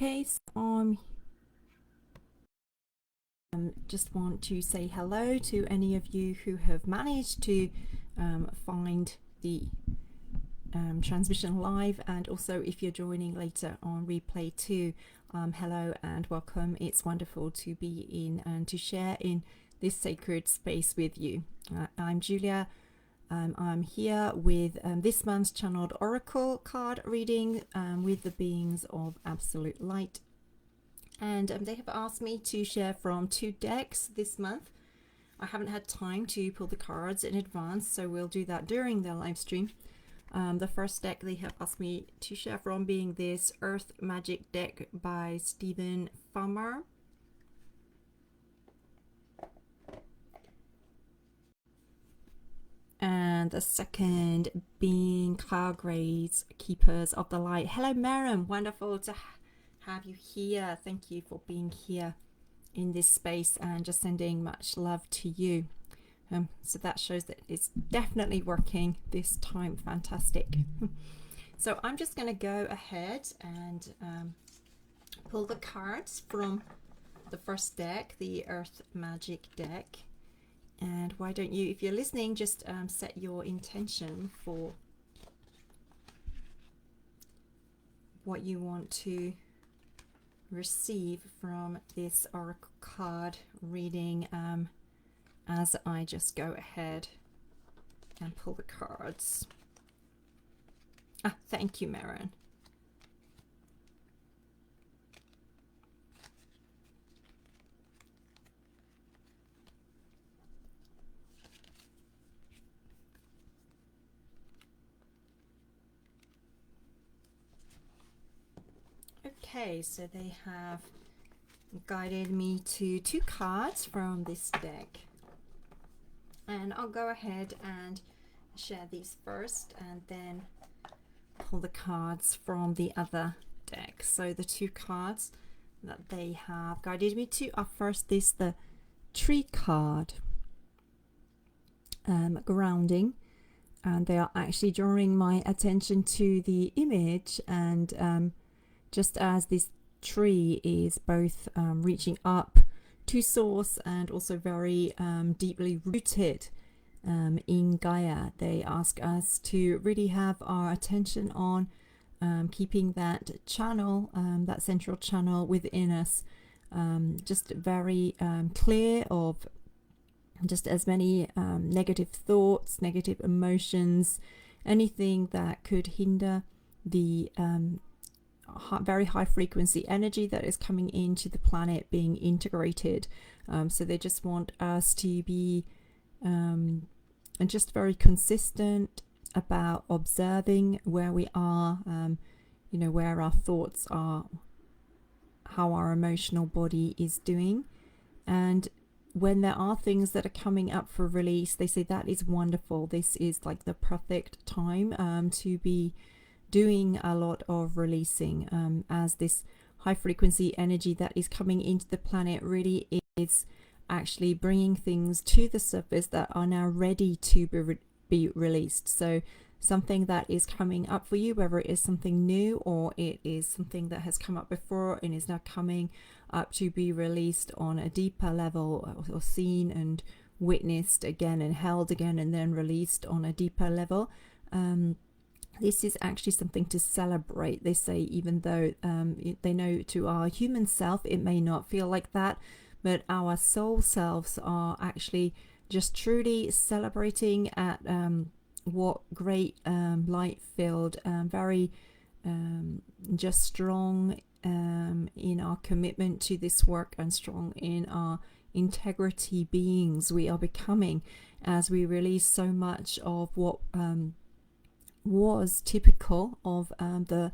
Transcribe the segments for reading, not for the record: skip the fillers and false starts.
Okay, so just want to say hello to any of you who have managed to find the transmission live, and also if you're joining later on replay too, hello and welcome. It's wonderful to be in and to share in this sacred space with you. I'm Julia. I'm here with this month's channeled oracle card reading with the beings of absolute light, and they have asked me to share from 2 decks this month. I haven't had time to pull the cards in advance, so we'll do that during the live stream. The first deck they have asked me to share from being this Earth Magic deck by Stephen Farmer. And the second being Cloud Grays, Keepers of the Light. Hello Maren, wonderful to have you here. Thank you for being here in this space and just sending much love to you. So that shows that it's definitely working this time. Fantastic. So I'm just going to go ahead and pull the cards from the first deck, the Earth Magic deck. And why don't you, if you're listening, just set your intention for what you want to receive from this oracle card reading as I just go ahead and pull the cards. Thank you, Maren. Okay, so they have guided me to 2 cards from this deck, and I'll go ahead and share these first and then pull the cards from the other deck. So the 2 cards that they have guided me to are first the Tree card, grounding, and they are actually drawing my attention to the image, and just as this tree is both reaching up to source and also very deeply rooted in Gaia, they ask us to really have our attention on keeping that channel, that central channel within us, just very clear of just as many negative thoughts, negative emotions, anything that could hinder the very high frequency energy that is coming into the planet being integrated. So they just want us to be just very consistent about observing where we are, where our thoughts are, how our emotional body is doing. And when there are things that are coming up for release, they say that is wonderful. This is like the perfect time to be doing a lot of releasing, as this high frequency energy that is coming into the planet really is actually bringing things to the surface that are now ready to be released. So something that is coming up for you, whether it is something new or it is something that has come up before and is now coming up to be released on a deeper level, or seen and witnessed again and held again and then released on a deeper level. This is actually something to celebrate. They say, even though they know to our human self it may not feel like that, but our soul selves are actually just truly celebrating at what great light-filled, very just strong in our commitment to this work and strong in our integrity beings we are becoming as we release so much of what was typical of the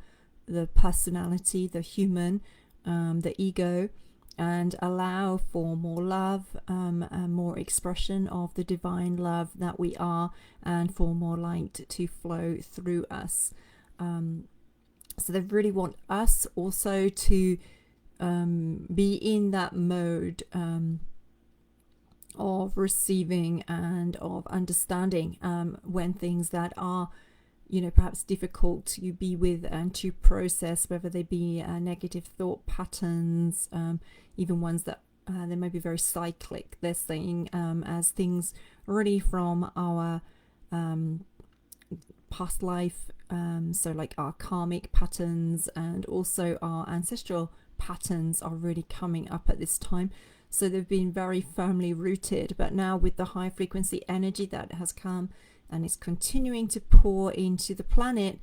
personality, the human, the ego, and allow for more love, and more expression of the divine love that we are, and for more light to flow through us. So they really want us also to be in that mode of receiving and of understanding when things that are you know, perhaps difficult to be with and to process, whether they be negative thought patterns, even ones that they may be very cyclic. They're saying as things really from our past life, so like our karmic patterns and also our ancestral patterns are really coming up at this time. So they've been very firmly rooted, but now with the high frequency energy that has come and is continuing to pour into the planet,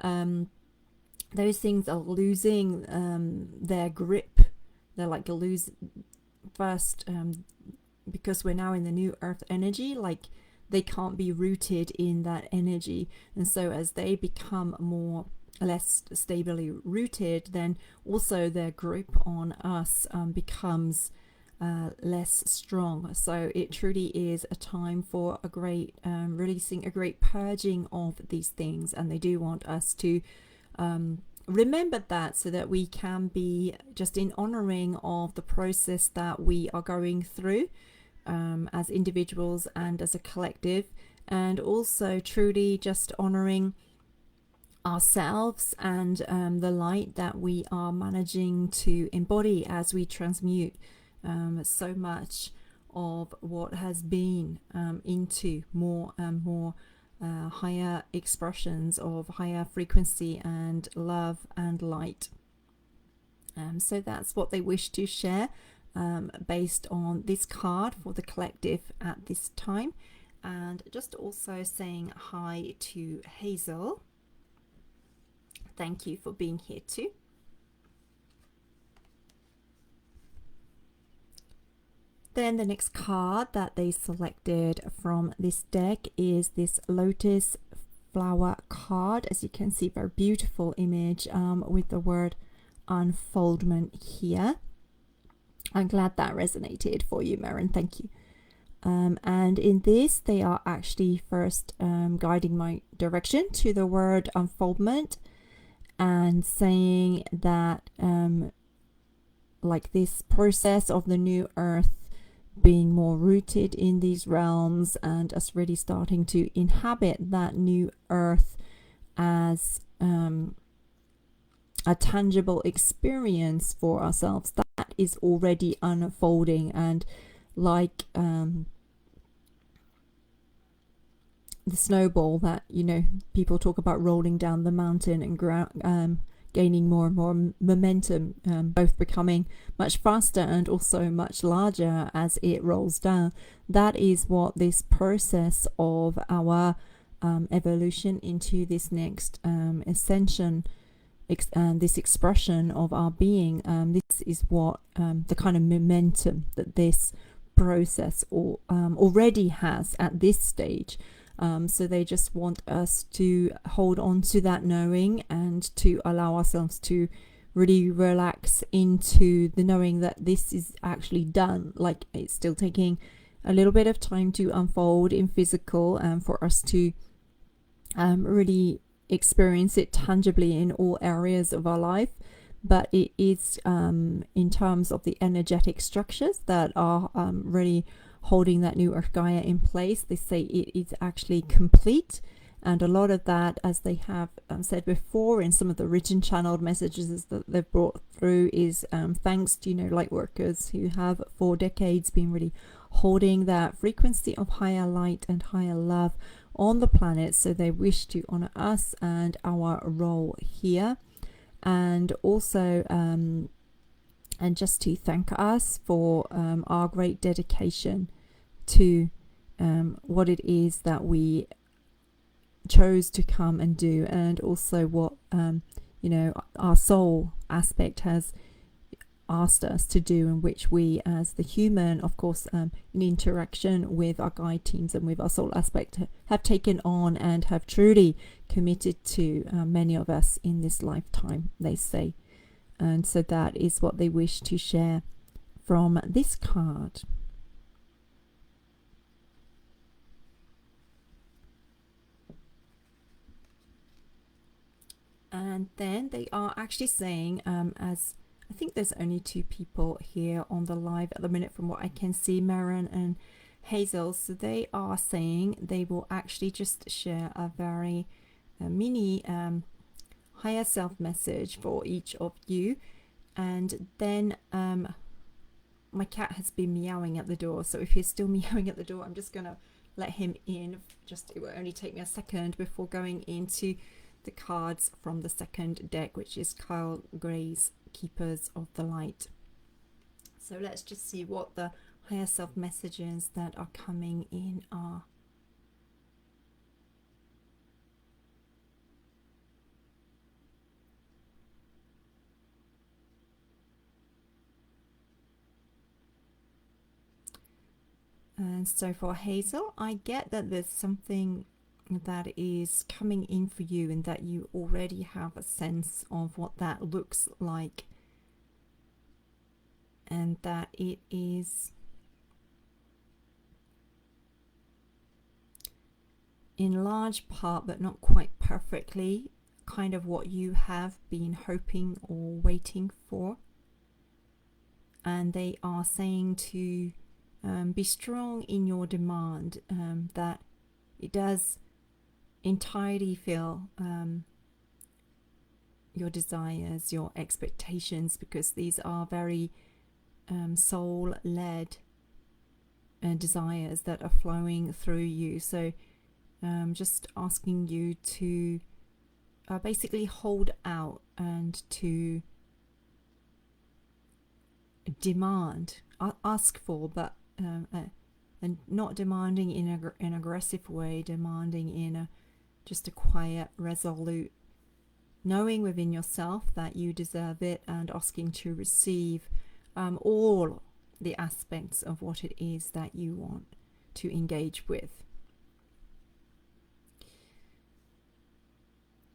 those things are losing their grip. They're like lose first, because we're now in the new earth energy, like they can't be rooted in that energy. And so as they become less stably rooted, then also their grip on us becomes less strong. So it truly is a time for a great releasing, a great purging of these things, and they do want us to remember that, so that we can be just in honoring of the process that we are going through as individuals and as a collective, and also truly just honoring ourselves and the light that we are managing to embody as we transmute so much of what has been into more and more higher expressions of higher frequency and love and light. So that's what they wish to share based on this card for the collective at this time. And just also saying hi to Hazel. Thank you for being here too. Then the next card that they selected from this deck is this Lotus Flower card. As you can see, very beautiful image with the word unfoldment here. I'm glad that resonated for you, Maren. Thank you. And in this, they are actually first guiding my direction to the word unfoldment and saying that like this process of the new earth being more rooted in these realms, and us really starting to inhabit that new earth as a tangible experience for ourselves that is already unfolding. And like the snowball that, you know, people talk about rolling down the mountain and gaining more and more momentum, both becoming much faster and also much larger as it rolls down. That is what this process of our evolution into this next ascension and this expression of our being, this is what the kind of momentum that this process already has at this stage. So they just want us to hold on to that knowing and to allow ourselves to really relax into the knowing that this is actually done. Like, it's still taking a little bit of time to unfold in physical, and for us to really experience it tangibly in all areas of our life. But it is in terms of the energetic structures that are really holding that new Earth Gaia in place. They say it is actually complete, and a lot of that, as they have said before in some of the written channeled messages that they've brought through, is thanks to, you know, light workers who have for decades been really holding that frequency of higher light and higher love on the planet. So they wish to honor us and our role here, and also and just to thank us for our great dedication to what it is that we chose to come and do, and also what you know, our soul aspect has asked us to do, in which we as the human, of course, in interaction with our guide teams and with our soul aspect, have taken on and have truly committed to, many of us in this lifetime, they say. And so that is what they wish to share from this card. And then they are actually saying, as I think there's only two people here on the live at the minute from what I can see, Maren and Hazel. So they are saying they will actually just share a very mini higher self message for each of you. And then my cat has been meowing at the door, so if he's still meowing at the door, I'm just gonna let him in. It will only take me a second before going into the cards from the second deck, which is Kyle Gray's Keepers of the Light. So let's just see what the higher self messages that are coming in are. And so for Hazel, I get that there's something that is coming in for you and that you already have a sense of what that looks like, and that it is in large part, but not quite perfectly, kind of what you have been hoping or waiting for. And they are saying to be strong in your demand, that it does entirely feel your desires, your expectations, because these are very soul-led desires that are flowing through you. So just asking you to basically hold out and to demand, ask for, but and not demanding in an aggressive way, demanding in just a quiet, resolute, knowing within yourself that you deserve it, and asking to receive all the aspects of what it is that you want to engage with.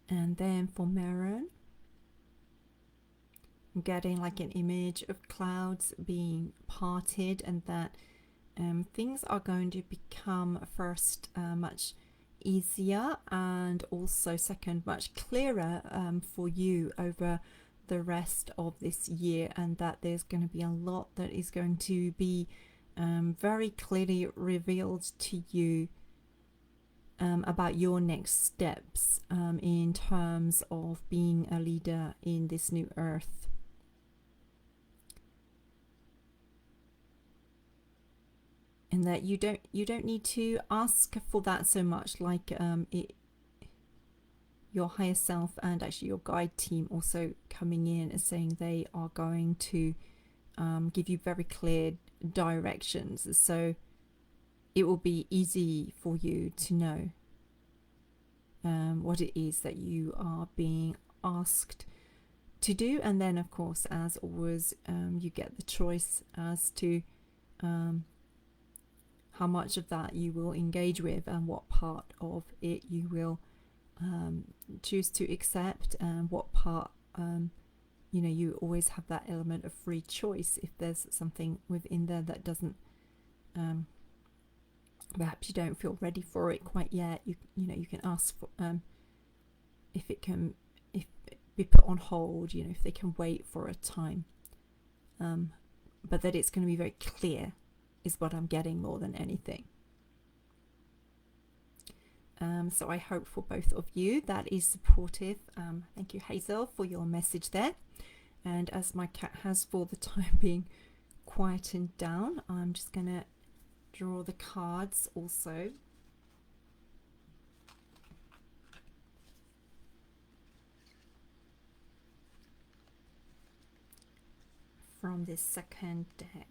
And then for Maron, I'm getting like an image of clouds being parted, and that things are going to become first much easier, and also second much clearer for you over the rest of this year, and that there's going to be a lot that is going to be very clearly revealed to you about your next steps in terms of being a leader in this new earth. And that you don't need to ask for that so much, like your higher self and actually your guide team also coming in and saying they are going to give you very clear directions, so it will be easy for you to know what it is that you are being asked to do. And then of course, as always, you get the choice as to how much of that you will engage with and what part of it you will choose to accept, and what part you always have that element of free choice. If there's something within there that doesn't perhaps you don't feel ready for it quite yet, you can ask for if it can be put on hold, if they can wait for a time, but that it's going to be very clear is what I'm getting more than anything. So I hope for both of you that is supportive. Thank you, Hazel, for your message there. And as my cat has for the time being quietened down, I'm just going to draw the cards also. From this second deck.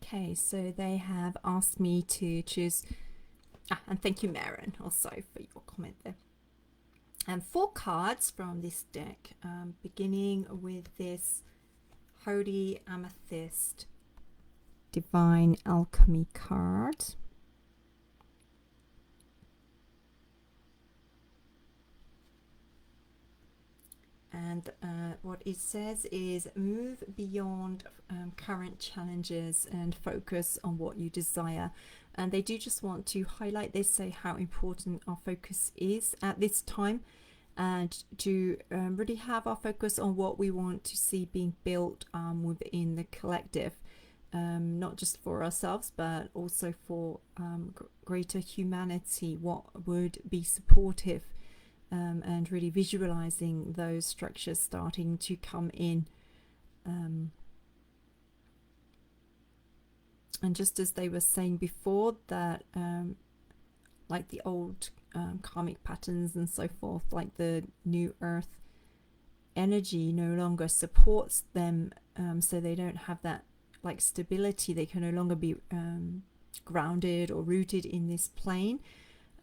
Okay, so they have asked me to choose, and thank you, Maron, also for your comment there. And 4 cards from this deck, beginning with this Holy Amethyst Divine Alchemy card. And what it says is move beyond current challenges and focus on what you desire. And they do just want to highlight this, say how important our focus is at this time, and to really have our focus on what we want to see being built within the collective, not just for ourselves, but also for greater humanity, what would be supportive, and really visualizing those structures starting to come in. And just as they were saying before, that like the old karmic patterns and so forth, like the new earth energy no longer supports them, so they don't have that like stability. They can no longer be grounded or rooted in this plane.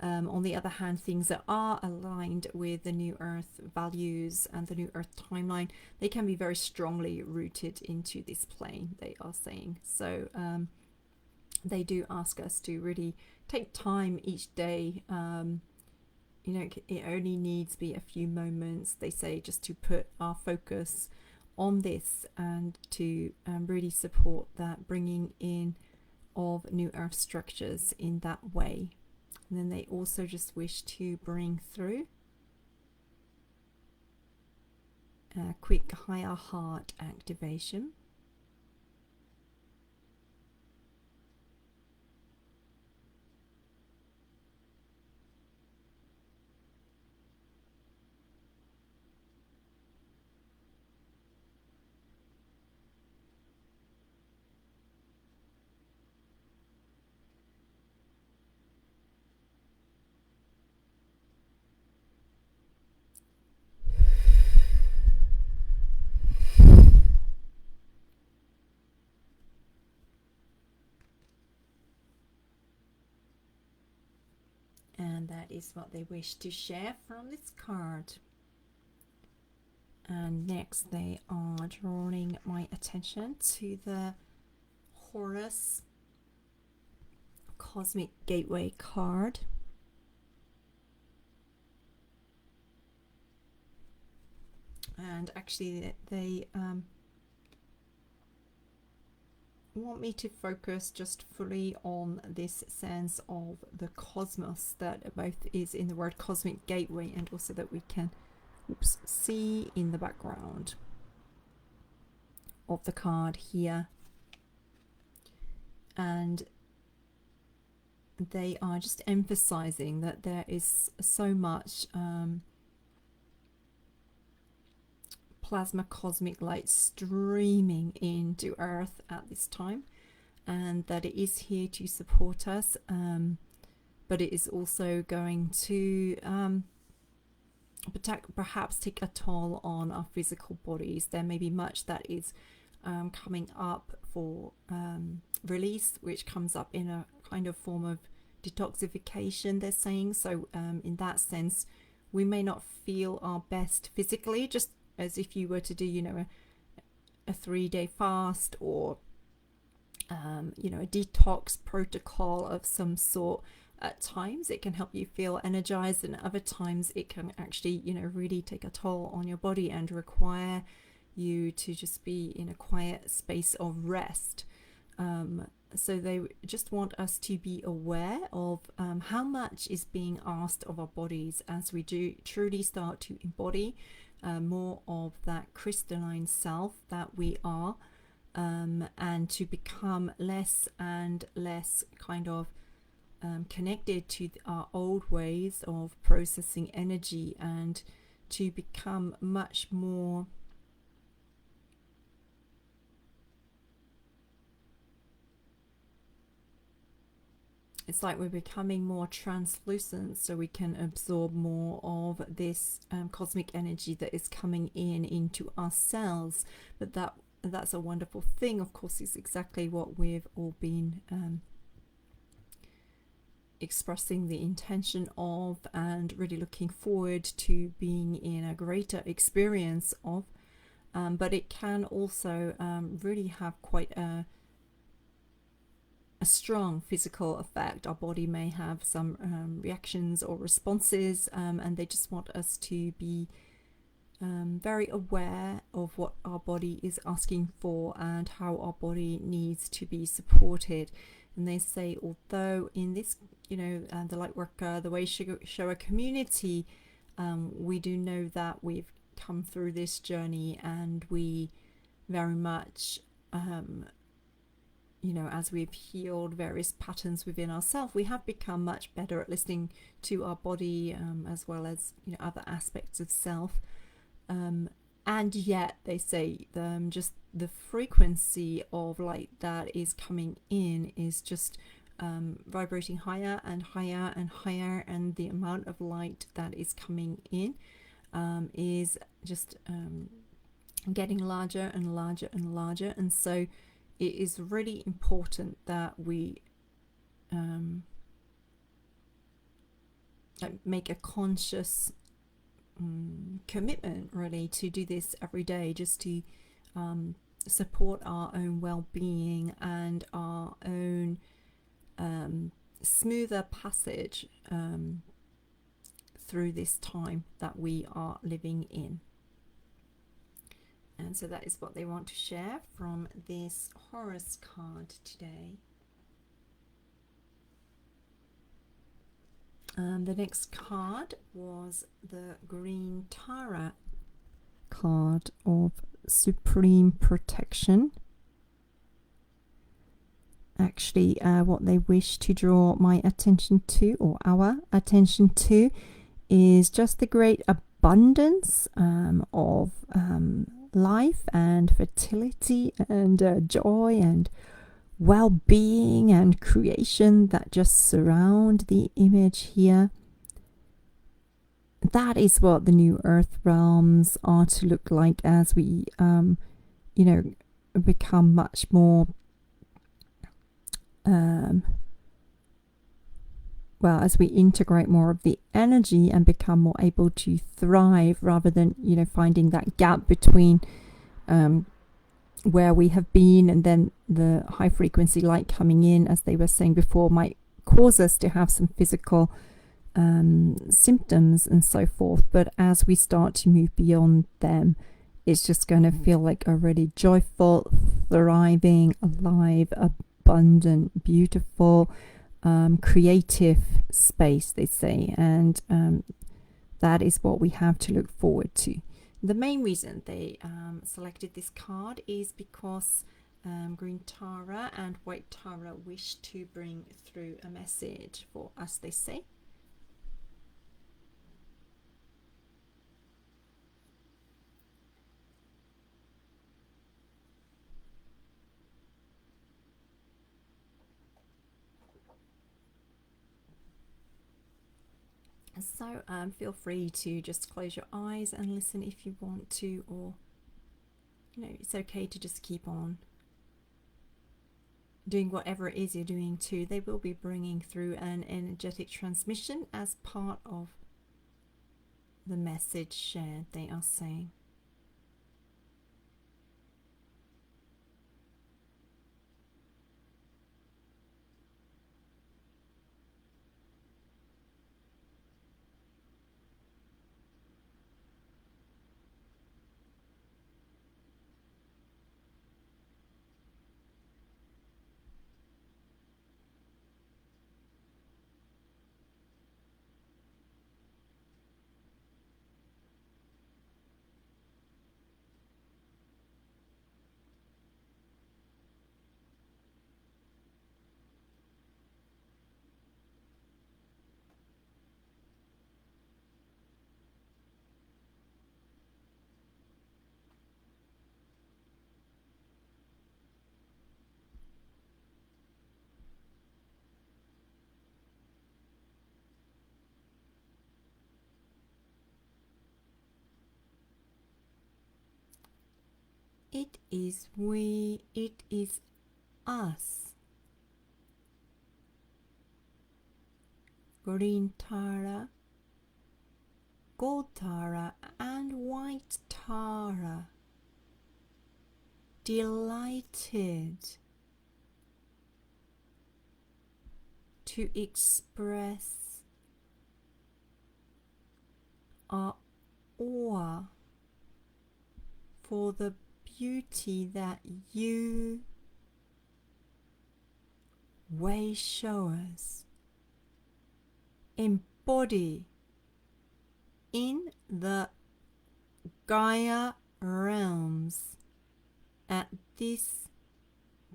On the other hand, things that are aligned with the new earth values and the new earth timeline, they can be very strongly rooted into this plane, they are saying. So they do ask us to really take time each day. You know, it only needs be a few moments, they say, just to put our focus on this and to really support that bringing in of new earth structures in that way. And then they also just wish to bring through a quick higher heart activation. And that is what they wish to share from this card. And next they are drawing my attention to the Horus Cosmic Gateway card. And actually they want me to focus just fully on this sense of the cosmos that both is in the word cosmic gateway, and also that we can see in the background of the card here. And they are just emphasizing that there is so much plasma cosmic light streaming into Earth at this time, and that it is here to support us, but it is also going to perhaps take a toll on our physical bodies. There may be much that is coming up for release, which comes up in a kind of form of detoxification, they're saying. So in that sense, we may not feel our best physically, just as if you were to do, you know, a 3-day fast, or you know, a detox protocol of some sort. At times it can help you feel energized, and other times it can actually, you know, really take a toll on your body and require you to just be in a quiet space of rest. So they just want us to be aware of how much is being asked of our bodies as we do truly start to embody more of that crystalline self that we are, and to become less and less kind of connected to our old ways of processing energy, and to become much more it's like we're becoming more translucent, so we can absorb more of this cosmic energy that is coming in into our cells. But that's a wonderful thing. Of course, it's exactly what we've all been expressing the intention of, and really looking forward to being in a greater experience of. But it can also really have quite a strong physical effect. Our body may have some reactions or responses, and they just want us to be very aware of what our body is asking for and how our body needs to be supported. And they say, although in this, the Lightworker, the Way Shower community, we do know that we've come through this journey, and we very much, as we've healed various patterns within ourselves, we have become much better at listening to our body, as well as other aspects of self. And yet they say just the frequency of light that is coming in is just vibrating higher and higher and higher, and the amount of light that is coming in is just getting larger and larger and larger. And so it is really important that we make a conscious commitment, really, to do this every day, just to support our own well-being and our own smoother passage through this time that we are living in. And so that is what they want to share from this Horus card today. The next card was the Green Tara card of Supreme Protection. Actually, what they wish to draw my attention to, or our attention to, is just the great abundance of life and fertility and joy and well-being and creation that just surround the image here. That is what the new earth realms are to look like as we become much more as we integrate more of the energy and become more able to thrive, rather than finding that gap between where we have been and then the high frequency light coming in, as they were saying before, might cause us to have some physical symptoms and so forth. But as we start to move beyond them, it's just going to feel like a really joyful, thriving, alive, abundant, beautiful, creative space, they say. And that is what we have to look forward to. The main reason they selected this card is because Green Tara and White Tara wish to bring through a message for us, they say. So feel free to just close your eyes and listen if you want to, or it's okay to just keep on doing whatever it is you're doing too. They will be bringing through an energetic transmission as part of the message shared, they are saying. It is we, it is us. Green Tara, Gold Tara and White Tara, delighted to express our awe for the beauty that you way showers embody in the Gaia realms at this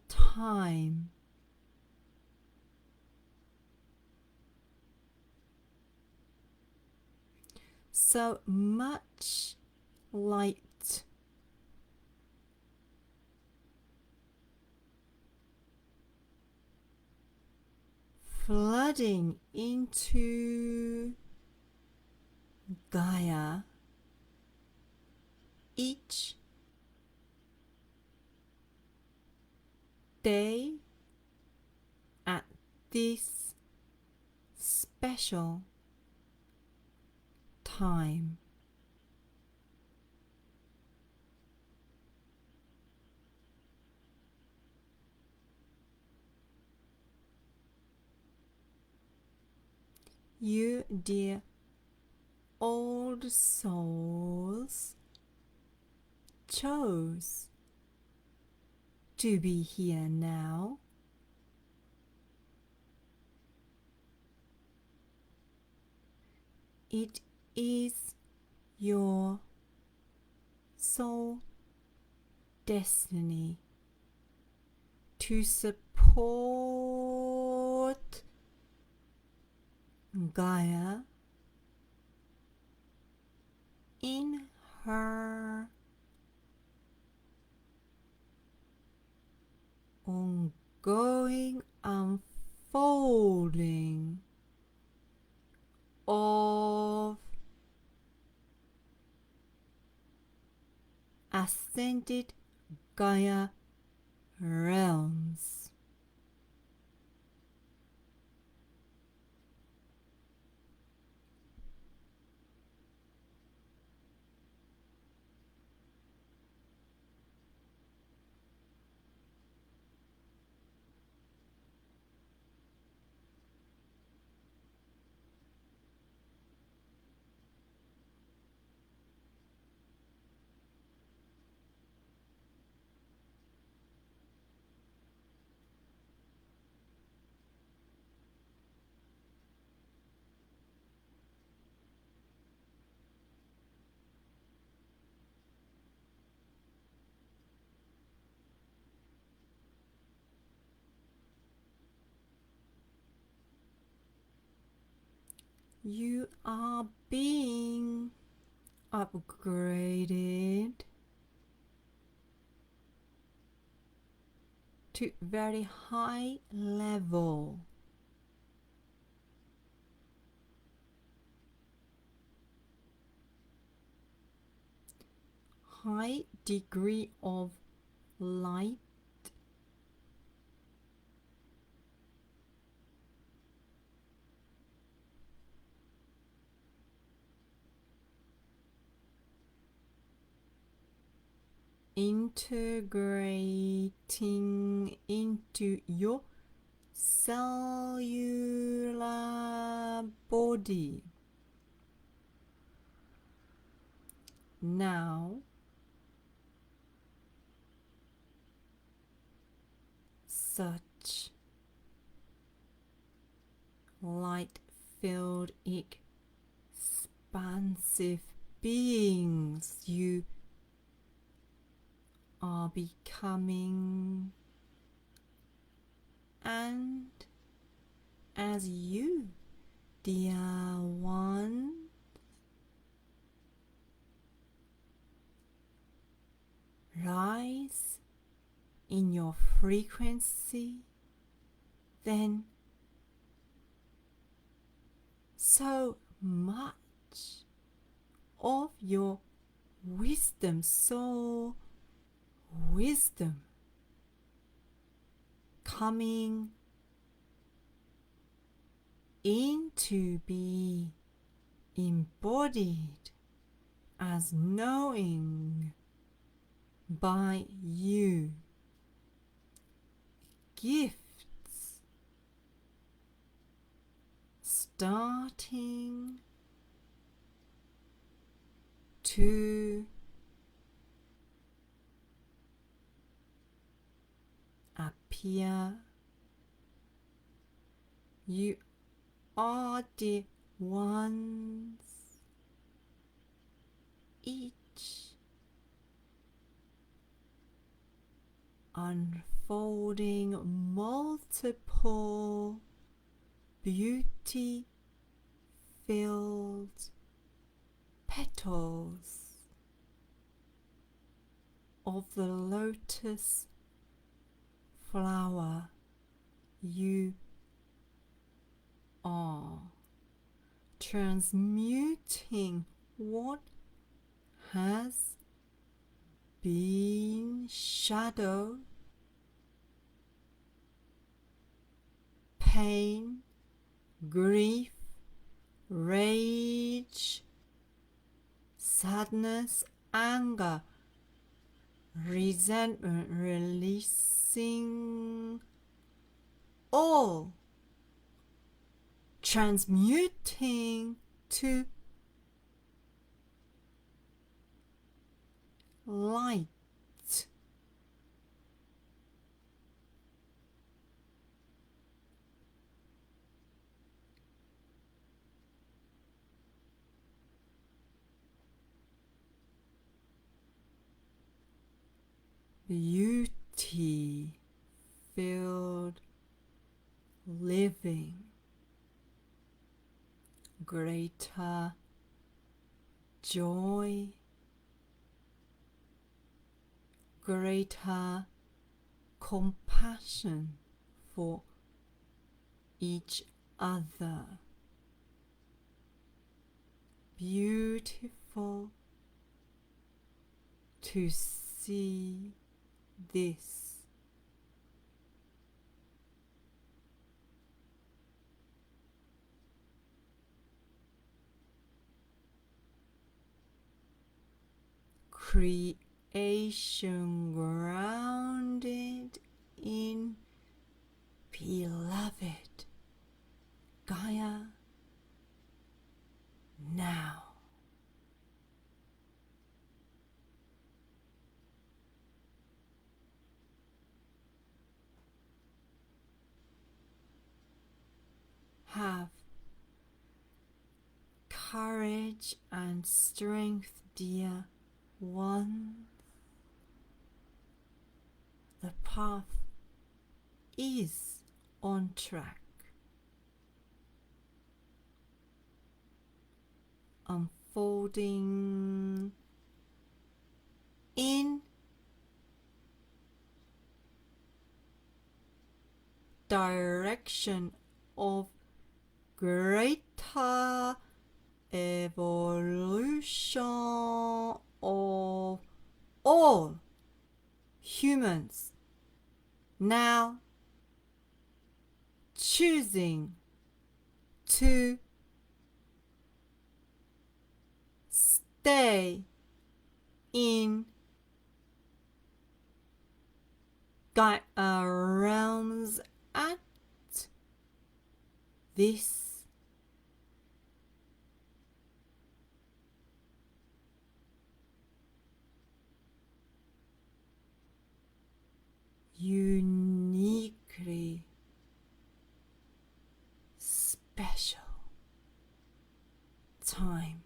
time. So much light flooding into Gaia each day at this special time. You dear old souls chose to be here now. It is your soul destiny to support Gaia in her ongoing unfolding of ascended Gaia realms. You are being upgraded to very high level. High degree of light integrating into your cellular body. Now, such light-filled, expansive beings you are becoming, and as you, dear one, rise in your frequency, then so much of your wisdom, soul wisdom, coming into be embodied as knowing by you. Gifts starting to appear. You are the ones, each unfolding multiple beauty-filled petals of the lotus flower. You are transmuting what has been shadow, pain, grief, rage, sadness, anger, resentment, releasing all, transmuting to light. Beauty filled living, greater joy, greater compassion for each other. Beautiful to see this. Creation grounded in beloved Gaia now. Have courage and strength, dear one. The path is on track, unfolding in direction of greater evolution of all humans, now choosing to stay in Gaia realms at this uniquely special time.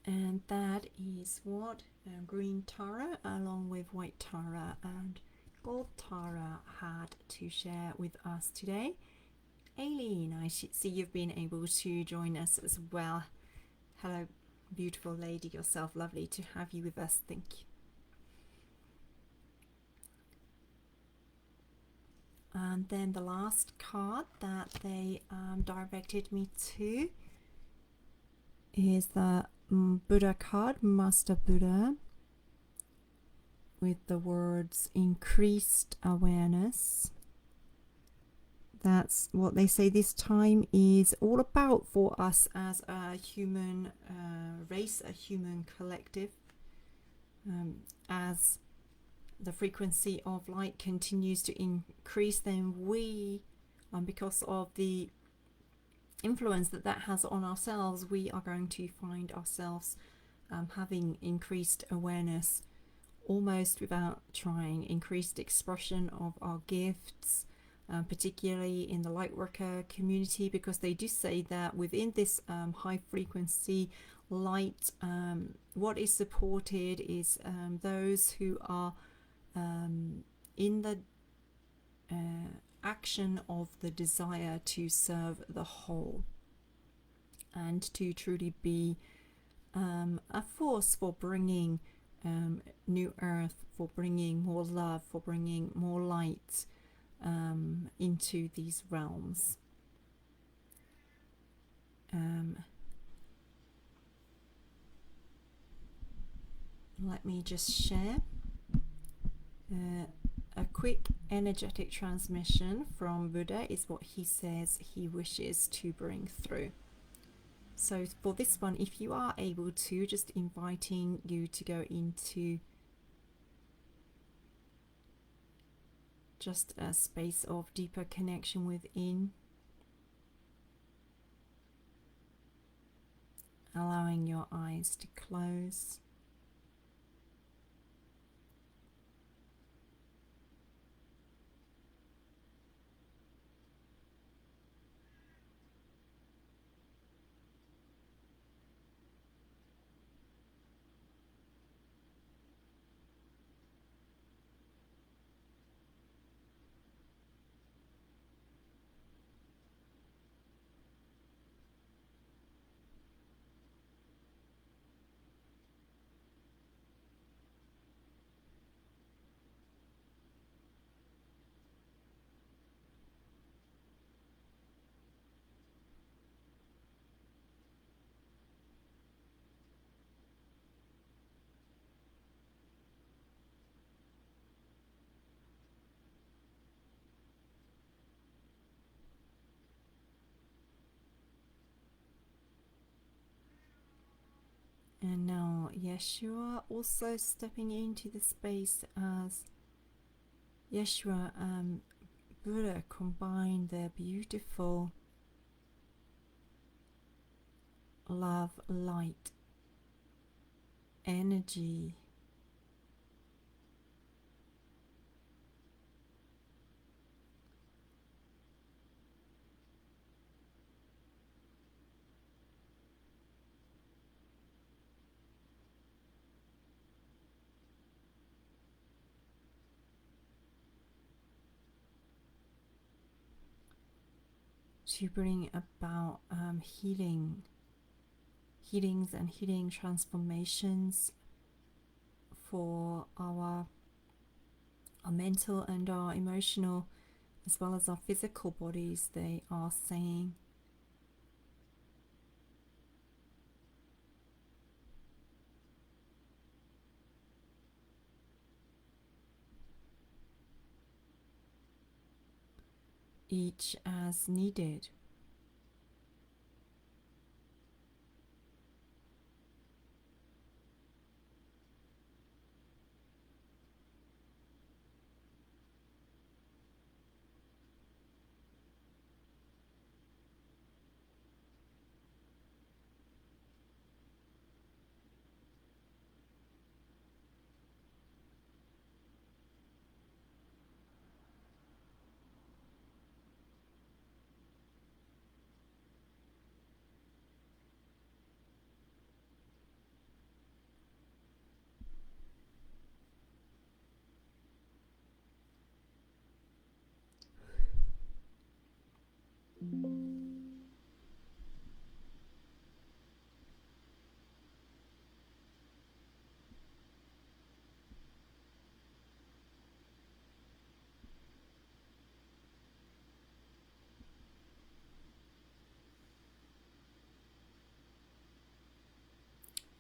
And that is what Green Tara along with White Tara and Gold Tara had to share with us today. Aileen, I see you've been able to join us as well. Hello, beautiful lady yourself. Lovely to have you with us. Thank you. And then the last card that they directed me to is the Buddha card, Master Buddha, with the words increased awareness. that's what they say this time is all about for us as a human race, a human collective. As the frequency of light continues to increase, then we, because of the influence that that has on ourselves, we are going to find ourselves having increased awareness, almost without trying, increased expression of our gifts, particularly in the lightworker community, because they do say that within this high frequency light, what is supported is those who are in the action of the desire to serve the whole and to truly be a force for bringing new earth, for bringing more love, for bringing more light into these realms. Let me just share a quick energetic transmission from Buddha is what he says he wishes to bring through. So for this one, if you are able to, just inviting you to go into just a space of deeper connection within, allowing your eyes to close. And now Yeshua also stepping into the space as Yeshua and Buddha combine their beautiful love, light, energy, to bring about healings and healing transformations for our mental and our emotional, as well as our physical bodies, they are saying. Each as needed.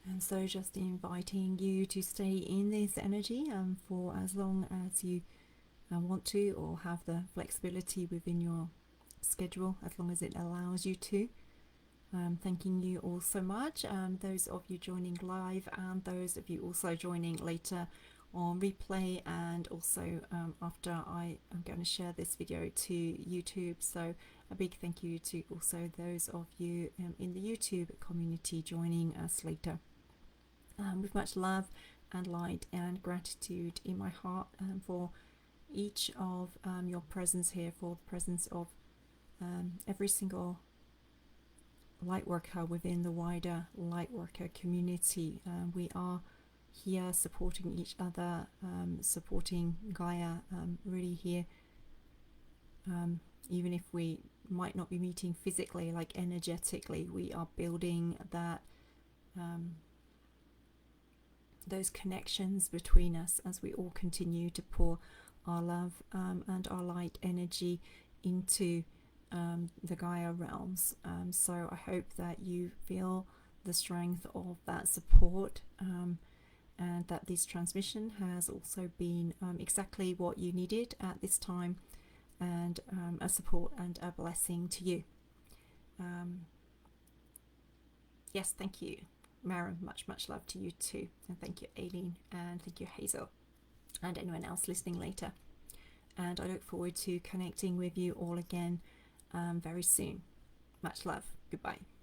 And so just inviting you to stay in this energy for as long as you want to, or have the flexibility within your schedule as long as it allows you to. Thanking you all so much, those of you joining live and those of you also joining later on replay, and also after I am going to share this video to YouTube. So a big thank you to also those of you in the YouTube community joining us later. With much love and light and gratitude in my heart for each of your presence here, for the presence of every single Lightworker within the wider Lightworker community. We are here supporting each other, supporting Gaia, really here, even if we might not be meeting physically, like energetically, we are building that those connections between us as we all continue to pour our love and our light energy into the Gaia realms. So I hope that you feel the strength of that support, and that this transmission has also been exactly what you needed at this time, and a support and a blessing to you. Yes, thank you, Mara. Much love to you too, and thank you, Aileen, and thank you, Hazel, and anyone else listening later. And I look forward to connecting with you all again very soon. Much love. Goodbye.